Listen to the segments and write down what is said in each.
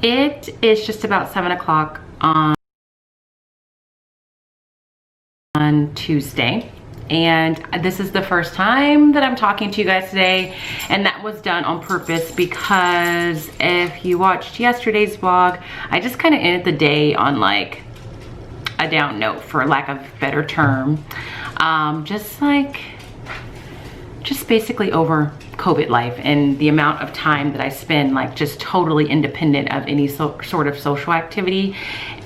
It is just about 7 o'clock on Tuesday. And this is the first time that I'm talking to you guys today, and that was done on purpose because if you watched yesterday's vlog, I just kind of ended the day on like a down note, for lack of a better term. Just basically over COVID life and the amount of time that I spend like just totally independent of any sort of social activity,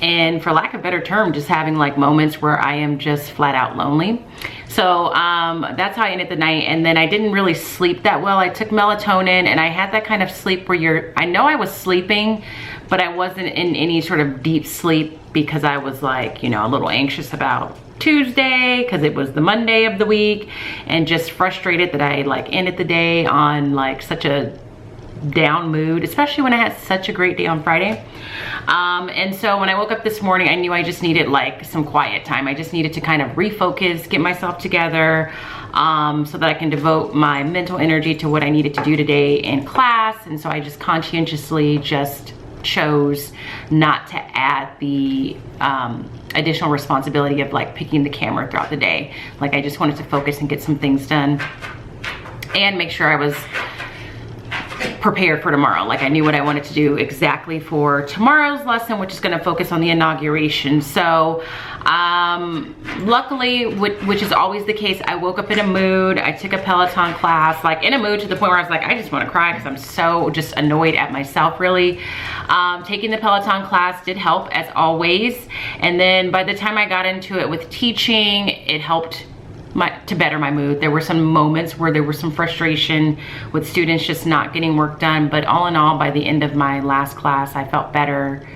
and for lack of a better term, just having like moments where I am just flat out lonely. So that's how I ended the night. And then I didn't really sleep that well. I took melatonin and I had that kind of sleep where I know I was sleeping, but I wasn't in any sort of deep sleep because I was like, you know, a little anxious about Tuesday because it was the Monday of the week, and just frustrated that I like ended the day on like such a down mood, especially when I had such a great day on Friday. And so when I woke up this morning, I knew I just needed like some quiet time. I just needed to kind of refocus, get myself together, so that I can devote my mental energy to what I needed to do today in class. And so I just conscientiously just chose not to add the additional responsibility of like picking the camera throughout the day. Like I just wanted to focus and get some things done and make sure I was prepared for tomorrow. Like I knew what I wanted to do exactly for tomorrow's lesson, which is going to focus on the inauguration. So luckily, which is always the case, I woke up in a mood. I took a Peloton class, like in a mood to the point where I was like, I just want to cry because I'm so just annoyed at myself, really. Taking the Peloton class did help as always. And then by the time I got into it with teaching, it helped to better my mood. There were some moments where there was some frustration with students just not getting work done, but all in all, by the end of my last class, I felt better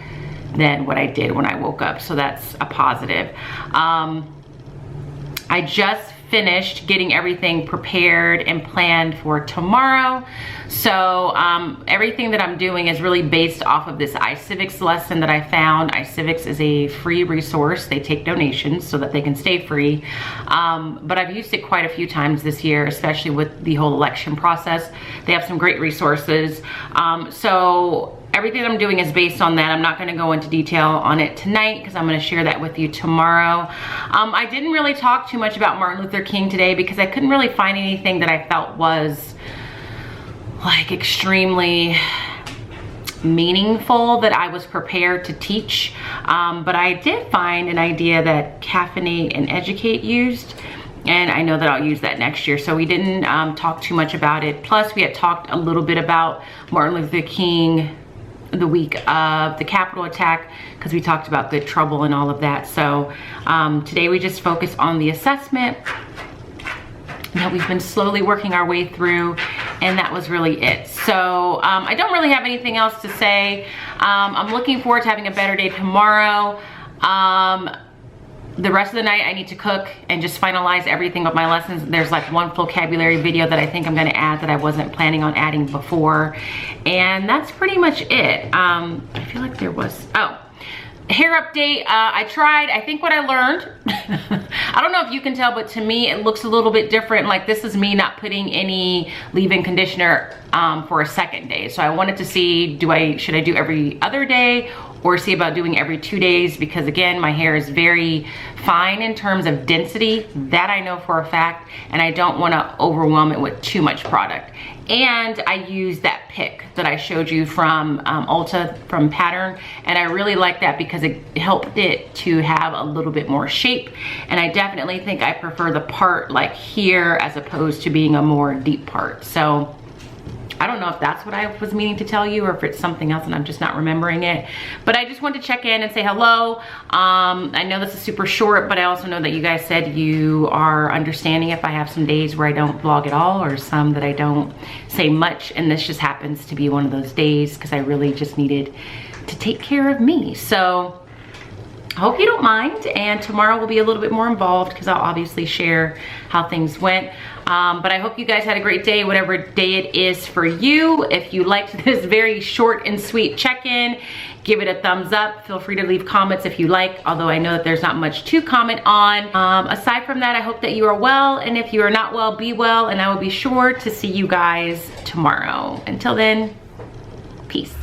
than what I did when I woke up. So that's a positive. I just finished getting everything prepared and planned for tomorrow. So everything that I'm doing is really based off of this iCivics lesson that I found. iCivics is a free resource. They take donations so that they can stay free. But I've used it quite a few times this year, especially with the whole election process. They have some great resources. So everything I'm doing is based on that. I'm not gonna go into detail on it tonight because I'm gonna share that with you tomorrow. I didn't really talk too much about Martin Luther King today because I couldn't really find anything that I felt was like extremely meaningful that I was prepared to teach. But I did find an idea that Caffeinate and Educate used, and I know that I'll use that next year. So we didn't talk too much about it. Plus we had talked a little bit about Martin Luther King the week of the Capitol attack because we talked about good trouble and all of that. So today we just focused on the assessment that we've been slowly working our way through, and that was really it. So I don't really have anything else to say. I'm looking forward to having a better day tomorrow. The rest of the night I need to cook and just finalize everything with my lessons. There's like one vocabulary video that I think I'm gonna add that I wasn't planning on adding before. And that's pretty much it. I feel like there was, hair update. I tried, I think what I learned, I don't know if you can tell, but to me it looks a little bit different. Like this is me not putting any leave-in conditioner for a second day. So I wanted to see, should I do every other day or see about doing every 2 days? Because again, my hair is very fine in terms of density, that I know for a fact, and I don't wanna overwhelm it with too much product. And I used that pick that I showed you from Ulta, from Pattern, and I really like that because it helped it to have a little bit more shape. And I definitely think I prefer the part like here as opposed to being a more deep part. So I don't know if that's what I was meaning to tell you or if it's something else and I'm just not remembering it. But I just wanted to check in and say hello. I know this is super short, but I also know that you guys said you are understanding if I have some days where I don't vlog at all or some that I don't say much. And this just happens to be one of those days because I really just needed to take care of me. So I hope you don't mind, and tomorrow will be a little bit more involved because I'll obviously share how things went. But I hope you guys had a great day, whatever day it is for you. If you liked this very short and sweet check-in, give it a thumbs up. Feel free to leave comments if you like, although I know that there's not much to comment on. Aside from that, I hope that you are well, and if you are not well, be well, and I will be sure to see you guys tomorrow. Until then, peace.